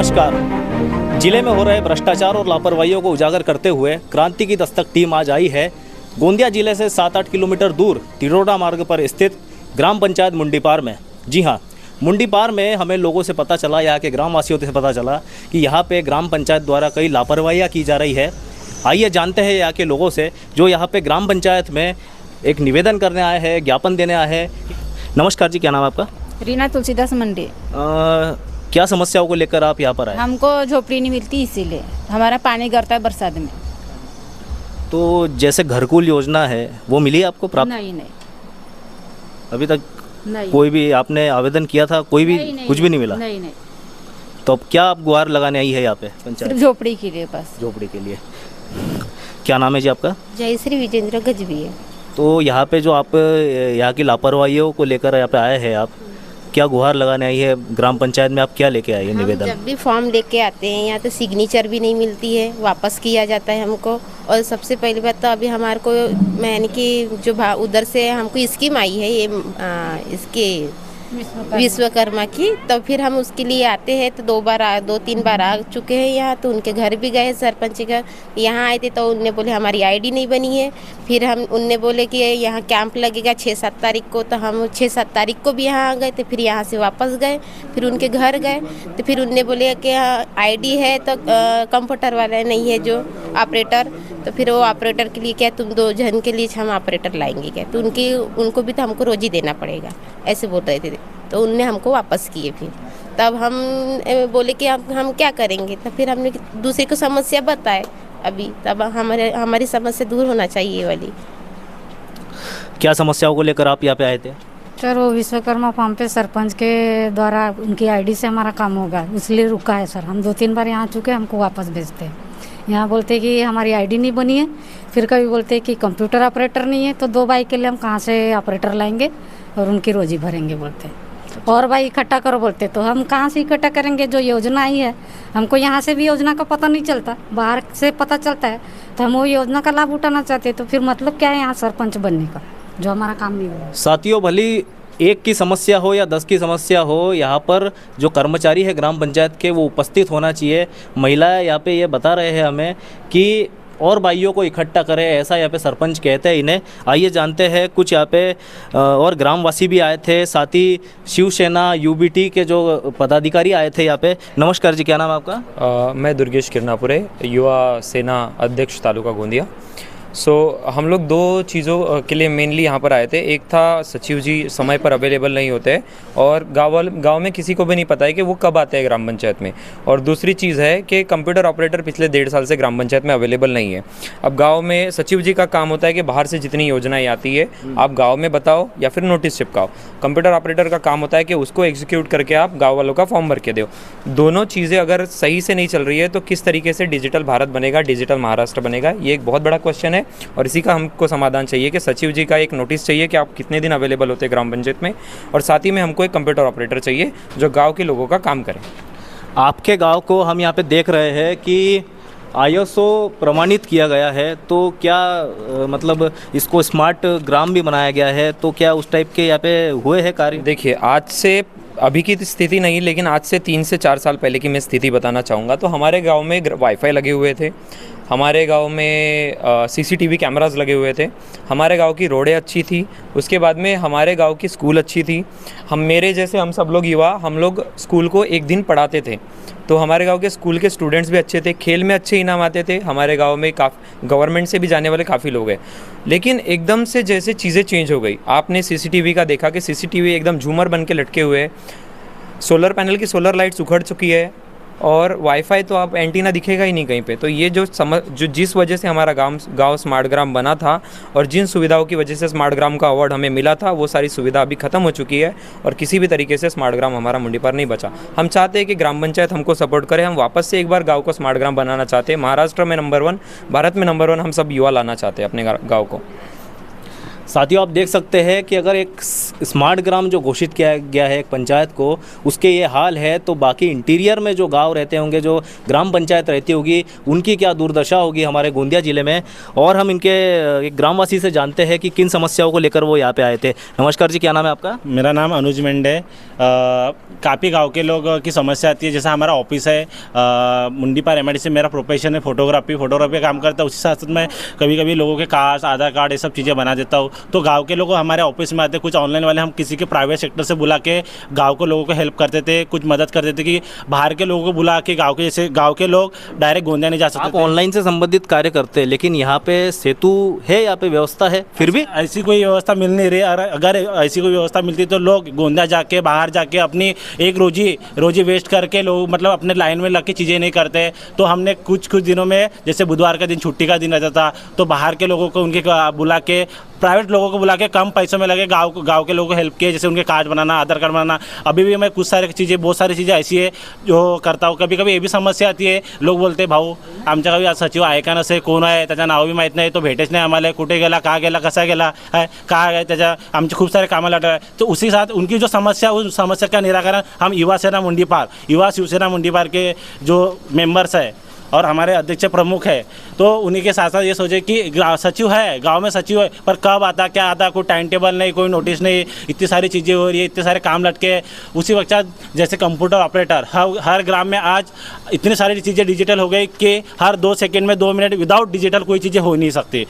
नमस्कार। जिले में हो रहे भ्रष्टाचार और लापरवाहियों को उजागर करते हुए क्रांति की दस्तक टीम आज आई है गोंदिया जिले से 7-8 किलोमीटर दूर तिरोडा मार्ग पर स्थित ग्राम पंचायत मुंडीपार में। जी हाँ, मुंडीपार में हमें लोगों से पता चला, यहाँ के ग्रामवासियों से पता चला कि यहाँ पे ग्राम पंचायत द्वारा कई लापरवाहियाँ की जा रही है। आइए जानते हैं यहाँ के लोगों से जो यहाँ पे ग्राम पंचायत में एक निवेदन करने आए हैं, ज्ञापन देने आए हैं। नमस्कार जी, क्या नाम है आपका? रीना तुलसीदास मंडी। क्या समस्याओं को लेकर आप यहाँ पर आए? हमको झोपड़ी नहीं मिलती, इसीलिए हमारा पानी गिरता है बरसात में। तो जैसे घरकुल योजना है वो मिली आपको प्राप्त? नहीं अभी तक नहीं। कोई भी आपने आवेदन किया था? कोई भी नहीं, कुछ भी नहीं मिला? नहीं। तो अब क्या आप गुहार लगाने आई है यहाँ पे पंचायत? सिर्फ झोपड़ी के लिए बस। झोपड़ी के लिए। क्या नाम है जी आपका? जयश्री विजेंद्र गजबी है। तो यहाँ पे जो आप यहाँ की लापरवाहियों को लेकर यहाँ पे आए हैं, आप क्या गुहार लगाने आई है ग्राम पंचायत में? आप क्या लेके आए हैं निवेदन? जब भी फॉर्म लेके आते हैं यहाँ तो सिग्नेचर भी नहीं मिलती है, वापस किया जाता है हमको। और सबसे पहली बात तो अभी हमारे को मैंने कि जो उधर से हमको स्कीम आई है ये इसके विश्वकर्मा की, तो फिर हम उसके लिए आते हैं तो 2-3 बार आ चुके हैं यहाँ। तो उनके घर भी गए, सरपंच का यहाँ आए थे तो उनने बोले हमारी आईडी नहीं बनी है। फिर उनने बोले कि यहाँ कैंप लगेगा 6-7 तारीख को, तो हम 6-7 तारीख को भी यहाँ आ गए थे। फिर यहाँ से वापस गए, फिर उनके घर गए तो फिर उनने बोले कि आईडी है तो कंप्यूटर वाला नहीं है जो ऑपरेटर, तो फिर वो ऑपरेटर के लिए क्या तुम 2 जन के लिए हम ऑपरेटर लाएंगे क्या? तो उनको भी तो हमको रोज़ ही देना पड़ेगा, ऐसे बोल रहे थे। तो उनने हमको वापस किए। फिर तब हम बोले कि हम क्या करेंगे, तो फिर हमने दूसरे को समस्या बताए अभी, तब हमारी समस्या दूर होना चाहिए ये वाली। क्या समस्याओं को लेकर आप यहाँ पे आए थे? सर वो विश्वकर्मा फॉर्म पे सरपंच के द्वारा उनकी आईडी से हमारा काम होगा, इसलिए रुका है सर। हम 2-3 बार यहाँ आ चुके हैं, हमको वापस भेजते हैं। यहाँ बोलते हैं कि हमारी आईडी नहीं बनी है, फिर कभी बोलते हैं कि कंप्यूटर ऑपरेटर नहीं है। तो 2 बाइक के लिए हम कहाँ से ऑपरेटर लाएंगे और उनकी रोजी भरेंगे बोलते हैं। और भाई इकट्ठा करो बोलते, तो हम कहाँ से इकट्ठा करेंगे? जो योजना आई है हमको यहाँ से भी योजना का पता नहीं चलता, बाहर से पता चलता है। तो हम वो योजना का लाभ उठाना चाहते हैं, तो फिर मतलब क्या है यहाँ सरपंच बनने का, जो हमारा काम नहीं हुआ। साथियों, भली एक की समस्या हो या 10 की समस्या हो, यहाँ पर जो कर्मचारी है ग्राम पंचायत के वो उपस्थित होना चाहिए। महिलाएं यहाँ पे ये बता रहे हैं हमें कि और भाइयों को इकट्ठा करें, ऐसा यहाँ पे सरपंच कहते हैं इन्हें। आइए जानते हैं, कुछ यहाँ पे और ग्रामवासी भी आए थे, साथ ही शिवसेना यूबीटी के जो पदाधिकारी आए थे यहाँ पे। नमस्कार जी, क्या नाम है आपका? मैं दुर्गेश किरनापुरे, युवा सेना अध्यक्ष तालुका गोंदिया। हम लोग 2 चीज़ों के लिए मेनली यहाँ पर आए थे। एक था सचिव जी समय पर अवेलेबल नहीं होते और गांव में किसी को भी नहीं पता है कि वो कब आते हैं ग्राम पंचायत में। और दूसरी चीज़ है कि कंप्यूटर ऑपरेटर पिछले 1.5 साल से ग्राम पंचायत में अवेलेबल नहीं है। अब गांव में सचिव जी का काम होता है कि बाहर से जितनी योजनाएं आती है आप गाँव में बताओ या फिर नोटिस चिपकाओ। कंप्यूटर ऑपरेटर का काम होता है कि उसको एग्जीक्यूट करके आप गाँव वालों का फॉर्म भर के दो। दोनों चीज़ें अगर सही से नहीं चल रही है तो किस तरीके से डिजिटल भारत बनेगा, डिजिटल महाराष्ट्र बनेगा, ये एक बहुत बड़ा क्वेश्चन है। और इसी का हमको समाधान चाहिए कि सचिव जी का एक नोटिस चाहिए कि आप कितने दिन अवेलेबल होते हैं ग्राम पंचायत में, और साथ ही में हमको एक कंप्यूटर ऑपरेटर चाहिए जो गांव के लोगों का काम करे। आपके गांव को हम यहाँ पे देख रहे हैं कि ISO प्रमाणित किया गया है, तो क्या मतलब इसको स्मार्ट ग्राम भी बनाया गया है, तो क्या उस टाइप के यहाँ पे हुए हैं कार्य? देखिए, आज से अभी की स्थिति नहीं, लेकिन आज से 3 से 4 साल पहले की मैं स्थिति बताना चाहूँगा। तो हमारे गांव में वाईफाई लगे हुए थे, हमारे गांव में CCTV कैमरास लगे हुए थे, हमारे गांव की रोडें अच्छी थी, उसके बाद में हमारे गांव की स्कूल अच्छी थी। मेरे जैसे हम सब लोग युवा, हम लोग स्कूल को एक दिन पढ़ाते थे, तो हमारे गांव के स्कूल के स्टूडेंट्स भी अच्छे थे, खेल में अच्छे इनाम आते थे। हमारे गांव में गवर्नमेंट से भी जाने वाले काफ़ी लोग हैं। लेकिन एकदम से जैसे चीज़ें चेंज हो गई, आपने CCTV का देखा कि CCTV एकदम झूमर बन के लटके हुए हैं, सोलर पैनल की सोलर लाइट्स उखड़ चुकी है, और वाईफाई तो आप एंटीना दिखेगा ही नहीं कहीं पे। तो ये जो जिस वजह से हमारा गांव स्मार्ट ग्राम बना था और जिन सुविधाओं की वजह से स्मार्ट ग्राम का अवार्ड हमें मिला था, वो सारी सुविधा अभी ख़त्म हो चुकी है और किसी भी तरीके से स्मार्ट ग्राम हमारा मुंडीपार नहीं बचा। हम चाहते हैं कि ग्राम पंचायत हमको सपोर्ट करे, हम वापस से एक बार गाँव को स्मार्ट ग्राम बनाना चाहते हैं। महाराष्ट्र में नंबर 1, भारत में नंबर 1 हम सब युवा लाना चाहते हैं अपने गाँव को। साथियों, आप देख सकते हैं कि अगर एक स्मार्ट ग्राम जो घोषित किया गया है एक पंचायत को, उसके ये हाल है, तो बाकी इंटीरियर में जो गांव रहते होंगे, जो ग्राम पंचायत रहती होगी, उनकी क्या दुर्दशा होगी हमारे गोंदिया ज़िले में। और हम इनके एक ग्रामवासी से जानते हैं कि किन समस्याओं को लेकर वो यहाँ पे आए थे। नमस्कार जी, क्या नाम है आपका? मेरा नाम अनुज मेंढे। काफ़ी गांव के लोग की समस्या आती है। जैसा हमारा ऑफिस है मुंडीपार MIDC से, मेरा प्रोफेशन है फोटोग्राफी का काम करता है। उसी साथ मैं कभी कभी लोगों के कार्ड, आधार कार्ड, ये सब चीज़ें बना देता हूँ। तो गांव के लोग हमारे ऑफिस में आते, कुछ ऑनलाइन वाले हम किसी के प्राइवेट सेक्टर से बुला के गांव को लोगों को हेल्प करते थे, कुछ मदद करते थे कि बाहर के लोगों को बुला के गांव के, जैसे गांव के लोग डायरेक्ट गोंदिया नहीं जा सकते। आप ऑनलाइन से संबंधित कार्य करते हैं, लेकिन यहाँ पे सेतु है, यहाँ पे व्यवस्था है, फिर भी ऐसी कोई व्यवस्था मिल नहीं रही। अगर ऐसी कोई व्यवस्था मिलती तो लोग गोंदिया जाके, बाहर जाके अपनी एक रोजी वेस्ट करके लोग मतलब अपने लाइन में लग के चीज़ें नहीं करते। तो हमने कुछ दिनों में, जैसे बुधवार का दिन छुट्टी का दिन रहता था, तो बाहर के लोगों को उनके बुला के, प्राइवेट लोगों को बुला के कम पैसों में लगे गांव के लोगों को हेल्प किए, जैसे उनके कार्ड बनाना, आधार कार्ड बनाना। अभी भी मैं बहुत सारी चीज़ें ऐसी है जो करता हूँ। कभी कभी ये भी समस्या आती है, लोग बोलते भाऊ आमच्या गावी सचिव आहे का नसे, कोण आहे, त्याचं नाव भी माहीत नाही, तो भेटेच नाही आम्हाला, कुठे गेला, का गेला, कसा गेला है, का आहे, त्याच्या आमचे खूप सारे कामाला आहे। तो उसी साथ उनकी जो समस्या, उस समस्या का निराकरण हम युवा शिवसेना मुंडीपार के जो मेंबर्स है और हमारे अध्यक्ष प्रमुख है, तो उन्हीं के साथ साथ ये सोचे कि सचिव है, गांव में सचिव है, पर कब आता, क्या आता, कोई टाइम टेबल नहीं, कोई नोटिस नहीं, इतनी सारी चीज़ें हो रही है, इतने सारे काम लटके। उसी वक्त जैसे कंप्यूटर ऑपरेटर, हर ग्राम में आज इतनी सारी चीज़ें डिजिटल हो गई कि हर 2 सेकंड में 2 मिनट विदाउट डिजिटल कोई चीज़ें हो नहीं सकती।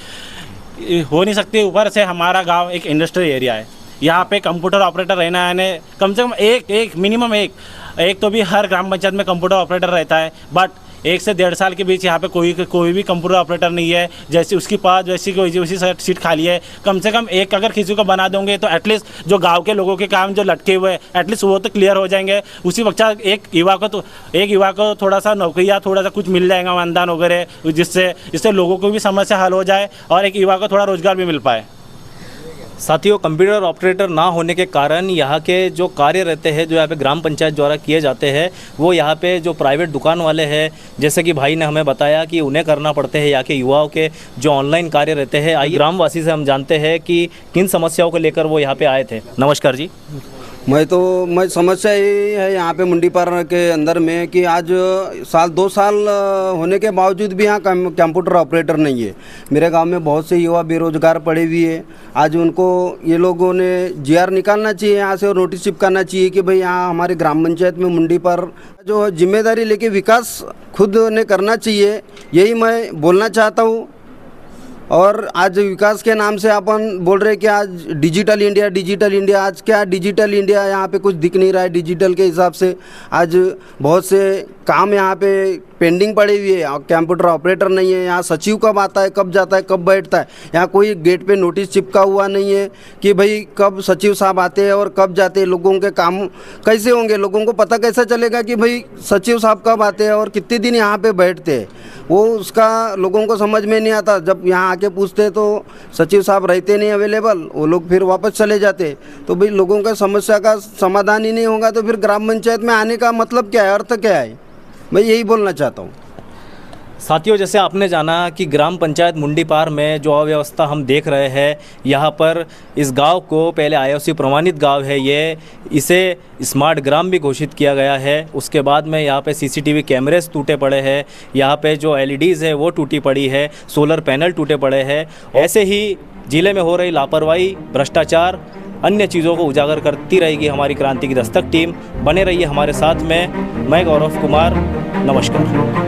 ऊपर से हमारा गाँव एक इंडस्ट्रियल एरिया है, यहाँ पे कंप्यूटर ऑपरेटर रहना है कम से कम एक मिनिमम एक तो भी हर ग्राम पंचायत में कंप्यूटर ऑपरेटर रहता है। बट 1 से 1.5 साल के बीच यहाँ पे कोई भी कंप्यूटर ऑपरेटर नहीं है। जैसे उसकी पास वैसी सीट खाली है। कम से कम एक अगर किसी को बना दोगे तो एटलीस्ट जो गांव के लोगों के काम जो लटके हुए हैं एटलीस्ट वो तो क्लियर हो जाएंगे। उसी वक्त एक युवा को थोड़ा सा नौकरी या थोड़ा सा कुछ मिल जाएगा, मानदान वगैरह, जिससे लोगों को भी समस्या हल हो जाए और एक युवा को थोड़ा रोजगार भी मिल पाए। साथियों, कंप्यूटर ऑपरेटर ना होने के कारण यहाँ के जो कार्य रहते हैं, जो यहाँ पे ग्राम पंचायत द्वारा किए जाते हैं, वो यहाँ पे जो प्राइवेट दुकान वाले हैं, जैसे कि भाई ने हमें बताया कि उन्हें करना पड़ते हैं। यहाँ के युवाओं के जो ऑनलाइन कार्य रहते हैं, आइए ग्रामवासी से हम जानते हैं कि किन समस्याओं को लेकर वो यहाँ पे आए थे। नमस्कार जी। मैं समस्या ये है यहाँ पे मुंडीपार के अंदर में कि आज 2 साल होने के बावजूद भी यहाँ कंप्यूटर ऑपरेटर नहीं है। मेरे गांव में बहुत से युवा बेरोजगार पड़े हुए हैं। आज उनको ये लोगों ने GR निकालना चाहिए यहाँ से और नोटिस चिपकाना चाहिए कि भाई यहाँ हमारे ग्राम पंचायत में मुंडीपार जो जिम्मेदारी लेके विकास खुद ने करना चाहिए, यही मैं बोलना चाहता हूँ। और आज विकास के नाम से अपन बोल रहे कि आज डिजिटल इंडिया, आज क्या डिजिटल इंडिया, यहाँ पे कुछ दिख नहीं रहा है डिजिटल के हिसाब से। आज बहुत से काम यहाँ पे पेंडिंग पड़े हुए है, कंप्यूटर ऑपरेटर नहीं है। यहाँ सचिव कब आता है, कब जाता है, कब बैठता है, यहाँ कोई गेट पे नोटिस चिपका हुआ नहीं है कि भाई कब सचिव साहब आते हैं और कब जाते हैं। लोगों के काम कैसे होंगे, लोगों को पता कैसा चलेगा कि भाई सचिव साहब कब आते हैं और कितने दिन यहाँ पे बैठते हैं, वो उसका लोगों को समझ में नहीं आता। जब यहाँ आके पूछते तो सचिव साहब रहते नहीं अवेलेबल, वो लोग फिर वापस चले जाते। तो भाई लोगों का समस्या का समाधान ही नहीं होगा तो फिर ग्राम पंचायत में आने का मतलब क्या है, अर्थ क्या है, मैं यही बोलना चाहता हूँ। साथियों, जैसे आपने जाना कि ग्राम पंचायत मुंडीपार में जो अव्यवस्था हम देख रहे हैं, यहाँ पर इस गांव को पहले IOC प्रमाणित गांव है ये, इसे स्मार्ट ग्राम भी घोषित किया गया है। उसके बाद में यहाँ पे CCTV कैमरेस टूटे पड़े हैं, यहाँ पे जो LEDs है वो टूटी पड़ी है, सोलर पैनल टूटे पड़े हैं। ऐसे ही ज़िले में हो रही लापरवाही, भ्रष्टाचार, अन्य चीज़ों को उजागर करती रहेगी हमारी क्रांति की दस्तक टीम। बने रहिए हमारे साथ में। मैं गौरव कुमार, नमस्कार।